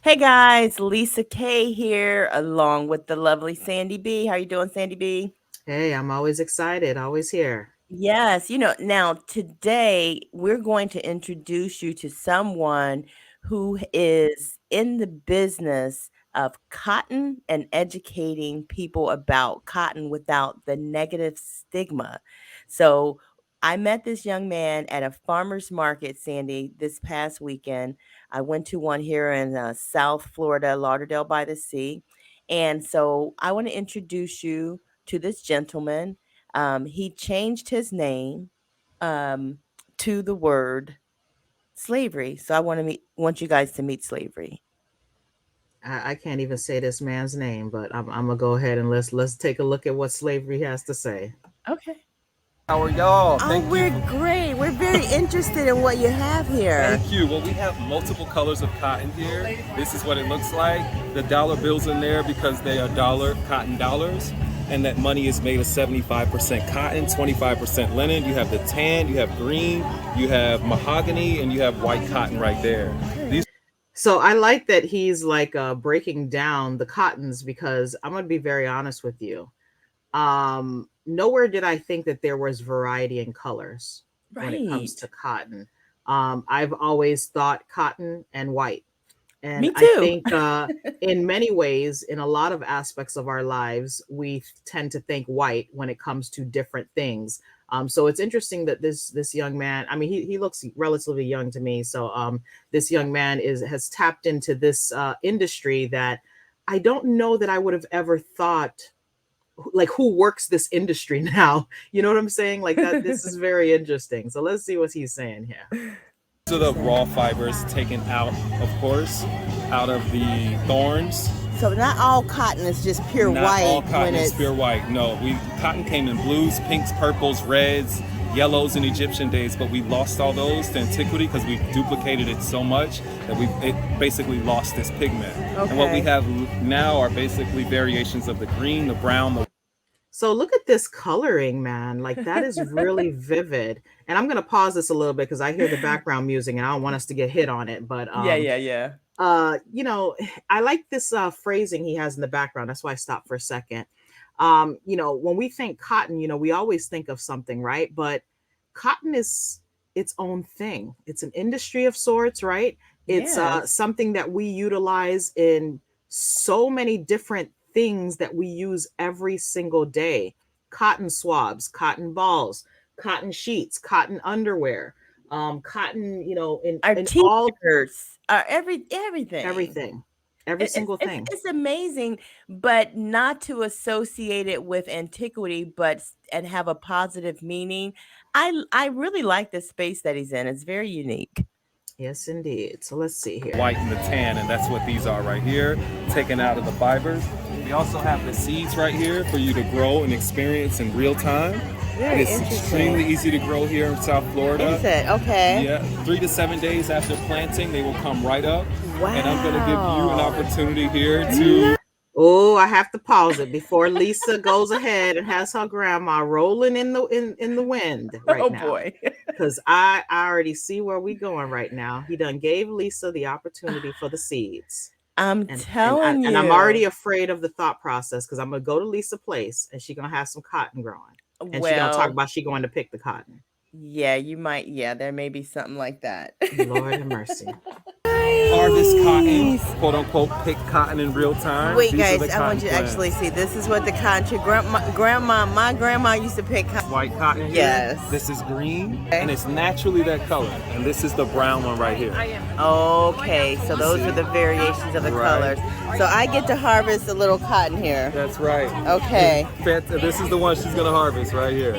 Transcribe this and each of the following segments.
Hey guys, Lisa K here, along with the lovely Sandy B. How you doing, Sandy B? Hey, I'm always excited, always here. Yes, now today we're going to introduce you to someone who is in the business of cotton and educating people about cotton without the negative stigma. So, I met this young man at a farmer's market, Sandy, this past weekend. I went to one here in South Florida, Lauderdale by the Sea. And so, I want to introduce you to this gentleman. He changed his name um, to the word slavery. So I want you guys to meet slavery. I can't even say this man's name, but I'm gonna go ahead and let's take a look at what slavery has to say. Okay. How are y'all? Oh, we're great. We're very interested in what you have here. Thank you. Well, we have multiple colors of cotton here. This is what it looks like. The dollar bills in there because they are cotton dollars. And that money is made of 75% cotton, 25% linen. You have the tan, you have green, you have mahogany, and you have white cotton right there. These So I like that he's like breaking down the cottons because I'm gonna be very honest with you. Nowhere did I think that there was variety in colors when it comes Right. to cotton. I've always thought cotton and white. And Me I too. think in many ways, in a lot of aspects of our lives, we tend to think white when it comes to different things. So it's interesting that this young man, I mean, he looks relatively young to me. So this young man has tapped into this industry that I don't know that I would have ever thought like who works this industry now. You know what I'm saying? Like that. This is very interesting. So let's see what he's saying here. are the raw fibers taken out, of course, out of the thorns. So not all cotton is just pure Not white all when cotton is it's pure white. No, cotton came in blues, pinks, purples, reds, yellows in Egyptian days, but we lost all those to antiquity because we duplicated it so much that it basically lost this pigment. And what we okay. have now are basically variations of the green, the brown, the So look at this coloring, man. Like that is really vivid. And I'm gonna pause this a little bit because I hear the background music and I don't want us to get hit on it. But Yeah, yeah, yeah. you know, I like this phrasing he has in the background. That's why I stopped for a second. When we think cotton, we always think of something, right? But cotton is its own thing. It's an industry of sorts, right? It's Yes. something that we utilize in so many different things that we use every single day. Cotton swabs, cotton balls, cotton sheets, cotton underwear, cotton, Our in all t-shirts, everything. everything, every single thing. It's amazing, but not to associate it with antiquity, and have a positive meaning. I really like the space that he's in. It's very unique. Yes, indeed. So let's see here. white and the tan, and that's what these are right here, taken out of the fibers. We also have the seeds right here for you to grow and experience in real time. Very It's extremely interesting. easy to grow here in South Is Florida. it? Okay. Yeah, 3 to 7 days after planting, they will come right up. And I'm going to give you an Wow. opportunity here No. to. Oh, I have to pause it before Lisa goes ahead and has her grandma rolling in the wind right Oh now. boy. Because I already see where we going right now. He done gave Lisa the opportunity for the seeds. I'm And telling I'm already you. afraid of the thought process because I'm gonna go to Lisa place and she's gonna have some cotton growing. And she's gonna talk Well, about she going to pick the cotton. yeah, you might. Yeah, there may be something like that. Lord have mercy. Harvest cotton, Nice. quote unquote, pick cotton in real time. Wait, These are the guys, I cotton want you to actually plants. see. This is what the country my grandma used to pick. White cotton here. Yes. This is green, Okay. and it's naturally that color. And this is the brown one right here. Okay, so those are the variations of the Right. colors. So I get to harvest a little cotton here. That's right. Okay. This is the one she's gonna harvest right here.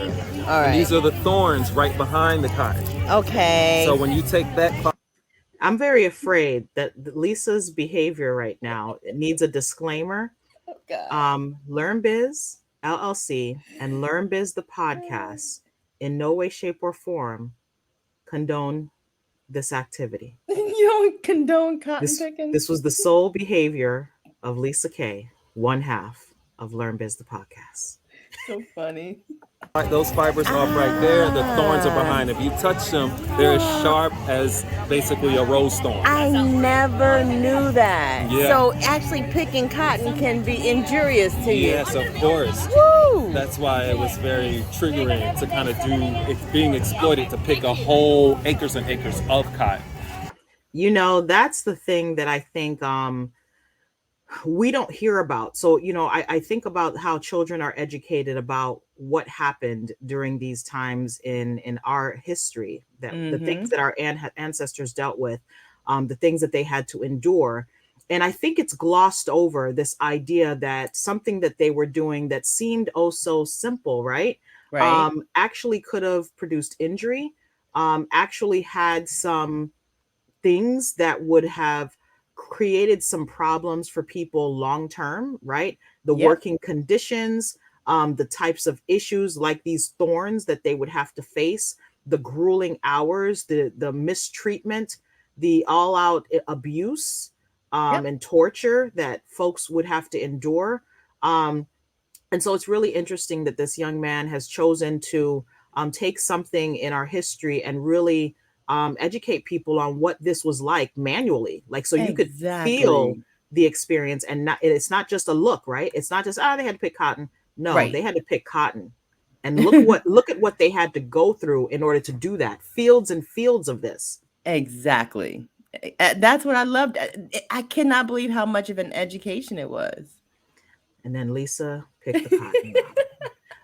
All And these right. are the thorns right behind the cotton. Okay. So when you take that I'm very afraid that Lisa's behavior right now needs a disclaimer. Oh, God. LearnBiz LLC and LearnBiz the podcast in no way, shape, or form condone this activity. You don't condone cotton This picking? this was the sole behavior of Lisa K, one half of LearnBiz the podcast. So funny. Those fibers off right there, the thorns are behind. If you touch them, they're as sharp as basically a rose thorn. I never knew that. Yeah. So actually picking cotton can be injurious to you. Yes, of course. Woo! That's why it was very triggering to kind of do it, being exploited to pick a whole acres and acres of cotton. You know, that's the thing that I think we don't hear about. So, you know, I think about how children are educated about what happened during these times in our history, that the things that our ancestors dealt with, the things that they had to endure. And I think it's glossed over, this idea that something that they were doing that seemed oh so simple, right? Right. Actually could have produced injury, actually had some things that would have created some problems for people long term, right? The Yep. working conditions, the types of issues like these thorns that they would have to face, the grueling hours, the mistreatment, the all out abuse, Yep. and torture that folks would have to endure. And so it's really interesting that this young man has chosen to take something in our history and really educate people on what this was like manually, like so you could feel Exactly. the experience, and it's not just a look, right? It's not just they had to pick cotton. No, Right. they had to pick cotton, and look at what they had to go through in order to do that. Fields and fields of this. Exactly. That's what I loved. I cannot believe how much of an education it was. And then Lisa picked the cotton.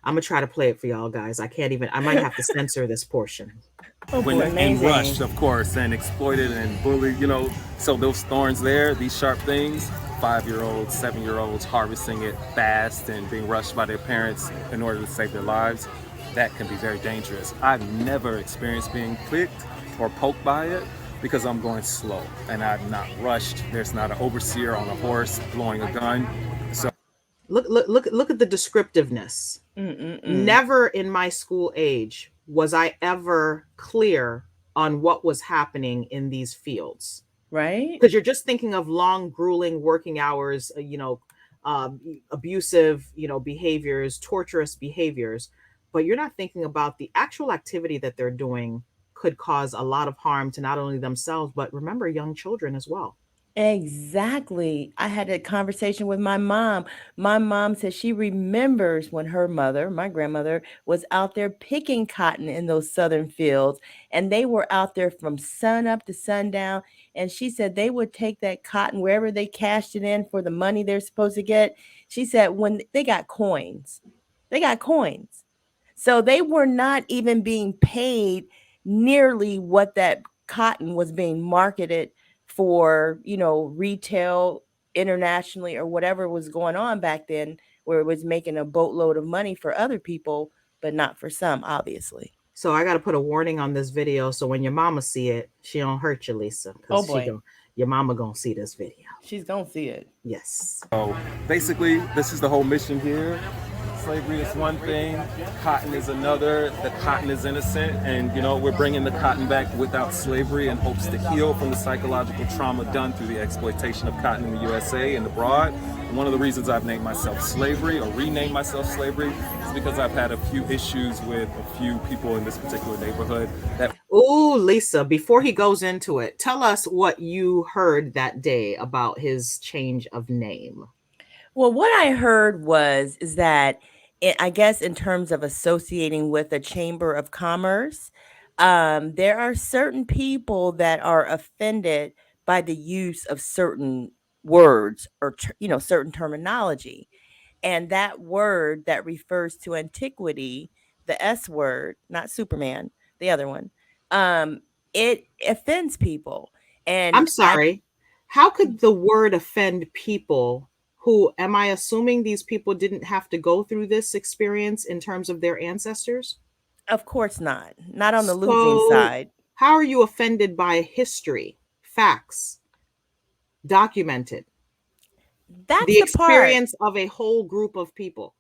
I'm gonna try to play it for y'all guys. I can't even. I might have to censor this portion. Oh boy, And amazing. rushed, of course, and exploited and bullied, you know. So those thorns there, these sharp things, 5-year-olds, 7-year-olds harvesting it fast and being rushed by their parents in order to save their lives, that can be very dangerous. I've never experienced being pricked or poked by it because I'm going slow and I'm not rushed. There's not an overseer on a horse blowing a gun. So Look at the descriptiveness. Never in my school age was I ever clear on what was happening in these fields. Right? Because you're just thinking of long, grueling working hours, abusive, behaviors, torturous behaviors, but you're not thinking about the actual activity that they're doing could cause a lot of harm to not only themselves, but remember, young children as well. Exactly. I had a conversation with my mom. My mom said she remembers when her mother, my grandmother, was out there picking cotton in those southern fields, and they were out there from sun up to sundown. And she said they would take that cotton wherever they cashed it in for the money they're supposed to get. She said when they got coins, they got coins. So they were not even being paid nearly what that cotton was being marketed for, retail internationally or whatever was going on back then, where it was making a boatload of money for other people, but not for some, obviously. So I got to put a warning on this video, so when your mama see it, she don't hurt you, Lisa, Oh because boy, your mama gonna see this video. she's gonna see it. Yes. basically, this is the whole mission here. Slavery is one thing, cotton is another. The cotton is innocent, and we're bringing the cotton back without slavery in hopes to heal from the psychological trauma done through the exploitation of cotton in the USA and abroad. And one of the reasons I've named myself Slavery, or renamed myself Slavery, is because I've had a few issues with a few people in this particular neighborhood that Ooh, Lisa, before he goes into it, tell us what you heard that day about his change of name. Well, what I heard is that I guess in terms of associating with a chamber of commerce, there are certain people that are offended by the use of certain words or certain terminology, and that word that refers to antiquity, the S word, not Superman, the other one, um, it offends people, I'm and sorry. How could the word offend people who, am I assuming these people didn't have to go through this experience in terms of their ancestors? of course not on the losing So, side. how are you offended by history, facts, documented, That's the the part. experience of a whole group of people?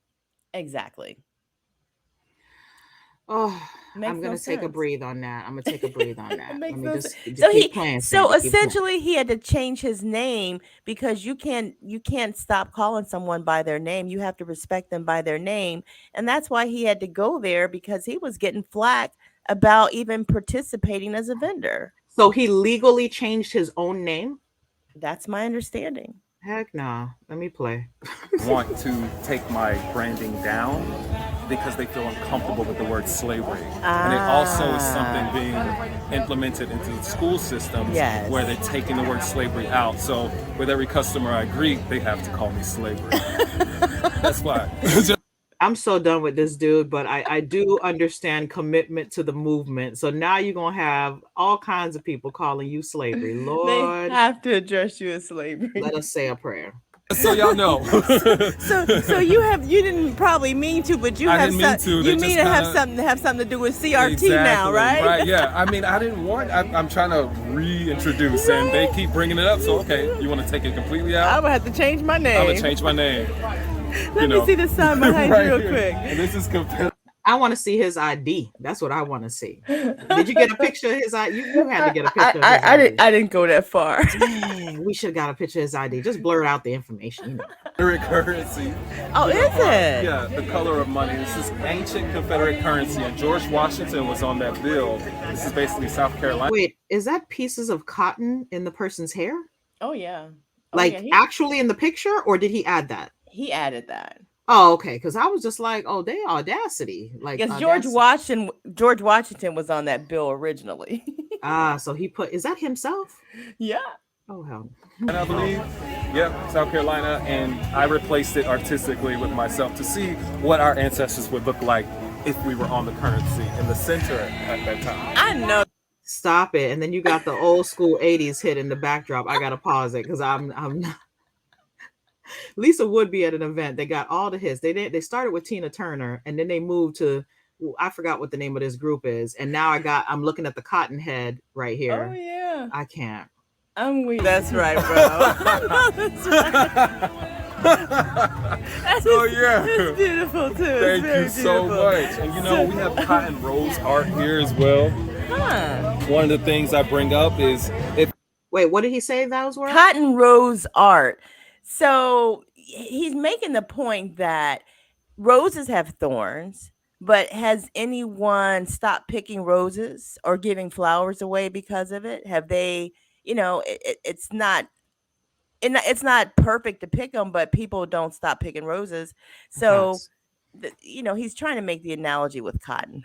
Exactly. Oh, Makes I'm no gonna take a sense. breathe on that. I'm gonna take a breathe on It that. Let makes me no sense. just So keep playing, so Sandy. Keep playing. essentially he had to change his name because you can't stop calling someone by their name. You have to respect them by their name. And that's why he had to go there because he was getting flack about even participating as a vendor. So he legally changed his own name? That's my understanding. Heck nah. Let me play. Want to take my branding down because they feel uncomfortable with the word slavery. And it also is something being implemented into the school systems Yes. where they're taking the word slavery out. So with every customer I greet, they have to call me slavery. That's why. I'm so done with this dude, but I do understand commitment to the movement. So now you're gonna have all kinds of people calling you slavery. They Lord, have to address you as slavery. let us say a prayer. So y'all know. So you didn't probably mean to, but you I have didn't mean to. you They mean just to have kinda- something to do with CRT now, right? Right, yeah. I mean, I didn't want, I'm trying to reintroduce, and they keep bringing it up. So, okay, you want to take it completely I'm out? gonna have to change my name. I'm going to change my name. Let me see the sign behind Right you real here. quick. And this is compared. I want to see his ID. That's what I want to see. Did you get a picture of his ID? You had to get a picture of his ID. I didn't go that far. Dang, we should have got a picture of his ID. Just blur out the information. You know. Confederate currency. Oh, is it? Yeah, the color of money. This is ancient Confederate currency, and George Washington was on that bill. This is basically South Carolina. Wait, is that pieces of cotton in the person's hair? Oh yeah. Oh, Like yeah, actually in the picture, or did he add that? he added that. Oh, okay. Because I was just like, oh, they audacity. Like Because audacity. George Washington was on that bill originally. So he put, is that himself? Yeah. Oh hell. And I believe, yep, South Carolina, and I replaced it artistically with myself to see what our ancestors would look like if we were on the currency in the center at that time. I know. Stop it. And then you got the old school 80s hit in the backdrop. I gotta pause it because I'm not. Lisa would be at an event. They got all the hits. They started with Tina Turner, and then they moved to, I forgot what the name of this group is. And now I'm looking at the Cotton Head right here. Oh yeah. I can't. I'm weak. That's right, bro. That's right. Oh yeah. It's beautiful too. Thank you so much. And you know, we have cotton rose art here as well. Huh. One of the things I bring up is if Wait, what did he say those were? Cotton rose art. So he's making the point that roses have thorns, but has anyone stopped picking roses or giving flowers away because of it? Have they? It's not perfect to pick them, but people don't stop picking roses. So, Facts. He's trying to make the analogy with cotton.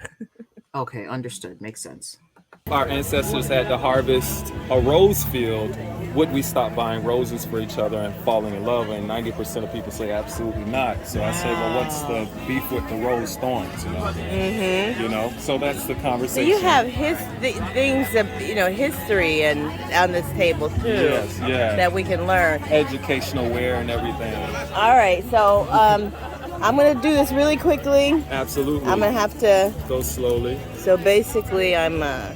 Okay, understood. Makes sense. our ancestors had to harvest a rose field, would we stop buying roses for each other and falling in love? And 90% of people say absolutely not. So I say, well, what's the beef with the rose thorns? Mm-hmm. So that's the So conversation. you have things of history and on this table too. Yes, yeah. That we can learn. Educational wear and everything. All right, so I'm gonna do this really quickly. Absolutely. I'm gonna have to go slowly. So basically, I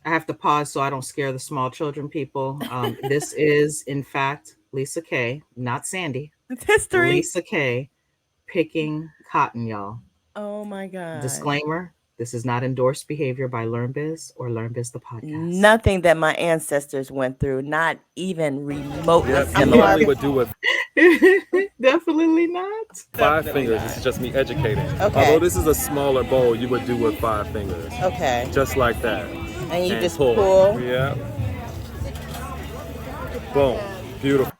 have to pause so I don't scare the small children, people. This is, in fact, Lisa K, not Sandy. It's history. Lisa K picking cotton, y'all. Oh my God. Disclaimer, this is not endorsed behavior by LearnBiz or LearnBiz The Podcast. Nothing that my ancestors went through, not even remotely similar. I would do it. Definitely not. Five fingers. This is just me educating. Okay. Although this is a smaller bowl, you would do with 5 fingers. Okay. Just like that. And you just pull. Yeah. Boom. Beautiful.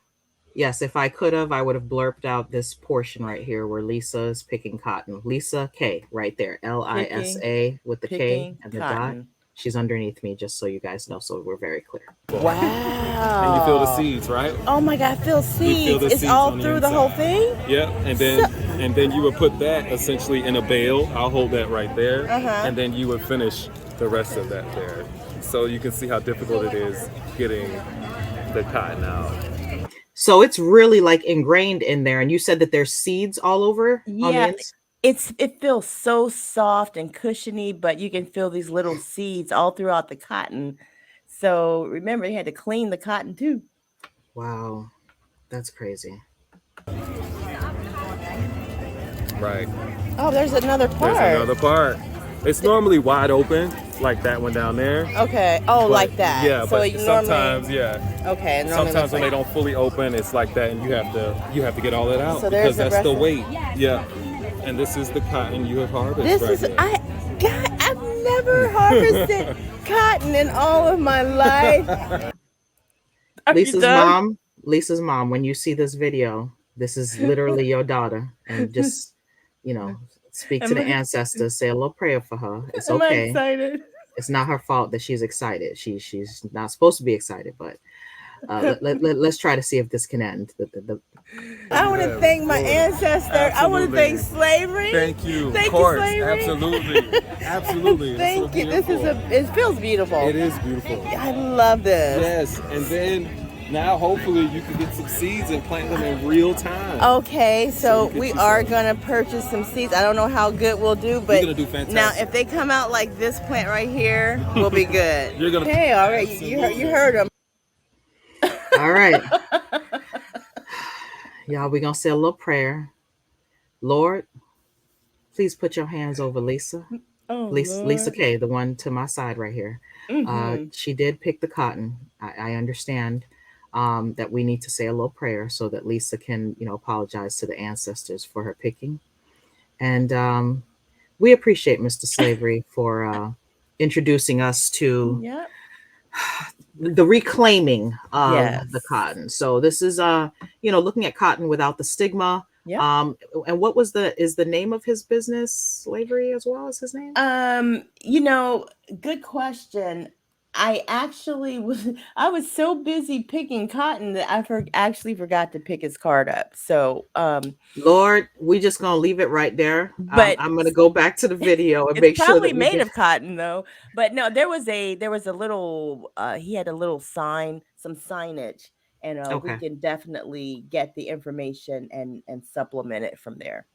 Yes, if I could have, I would have blurped out this portion right here where Lisa is picking cotton. Lisa K, right there. Lisa with the K and the dot. She's underneath me, just so you guys know, so we're very clear. Wow. And you feel the seeds, right? Oh my God, feel seeds. It's seeds all through the whole thing? Yep. And then you would put that essentially in a bale. I'll hold that right there. And then you would finish the rest of that there. So you can see how difficult it is getting the cotton out. So it's really like ingrained in there. And you said that there's seeds all over on the inside? It feels so soft and cushiony, but you can feel these little seeds all throughout the cotton. So remember, you had to clean the cotton too. Wow, that's crazy. Right. Oh, there's another part. There's another part. It's normally wide open, like that one down there. Okay. Oh, But like that. yeah, So but it sometimes, normally. yeah, Okay. It normally sometimes looks when they like. don't fully open, it's like that, and you have to get all that out So there's because the that's the rest of- weight. Yeah, and this is the cotton you have harvested. This right is here. God, I've never harvested cotton in all of my life. Are you Lisa's done? mom, Lisa's mom, when you see this video, this is literally your daughter. And just, you know, speak to Am the I, ancestors, say a little prayer for her. It's am I okay. excited? It's not her fault that she's excited. She's not supposed to be excited, but let's try to see if this can end. I want to thank my ancestor. I want to thank Absolutely. slavery. Thank you. Thank Of course, you, slavery. absolutely, absolutely. It's so Thank you. This is beautiful. it feels beautiful. It is beautiful. I love this. Yes, and then now hopefully you can get some seeds and plant them in real time. Okay, so you can we do are some. gonna purchase some seeds. I don't know how good we'll do, but gonna do fantastic. now if they come out like this plant right here, we'll be good. You're gonna- Hey, all right, you heard them. All right. Y'all, we're going to say a little prayer. Lord, please put your hands over Lisa. Oh, Lisa Lord. K, the one to my side right here. Mhm. She did pick the cotton. I understand that we need to say a little prayer so that Lisa can, apologize to the ancestors for her picking. And we appreciate Mr. Slavery for introducing us to Yep. the reclaiming of Yes. the cotton. So this is looking at cotton without the stigma. Yep. And what is the name of his business? Slavery as well as his name? Good question. I was so busy picking cotton that I actually forgot to pick his card up. So, Lord, we just gonna leave it right there. But I'm gonna go back to the video and it's make sure probably that we made get. of cotton though. But no, there was a little he had a little sign, some signage, and we Okay. can definitely get the information and supplement it from there.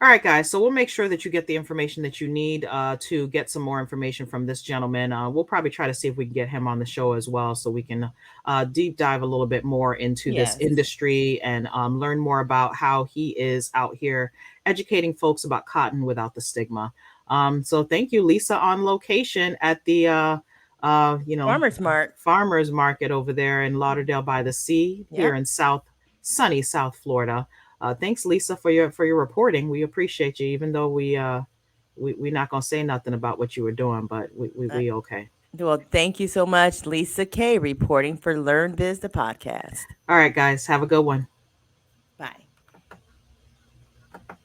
All right, guys. So we'll make sure that you get the information that you need to get some more information from this gentleman. We'll probably try to see if we can get him on the show as well, so we can deep dive a little bit more into this Yes. industry and learn more about how he is out here educating folks about cotton without the stigma. So thank you, Lisa, on location at the Farmers Mart. farmers market over there in Lauderdale by the Sea here Yep. in sunny South Florida. Thanks, Lisa, for your reporting. We appreciate you, even though we're not gonna say nothing about what you were doing, but we okay. Well, thank you so much, Lisa K, reporting for LearnBiz the Podcast. All right, guys, have a good one.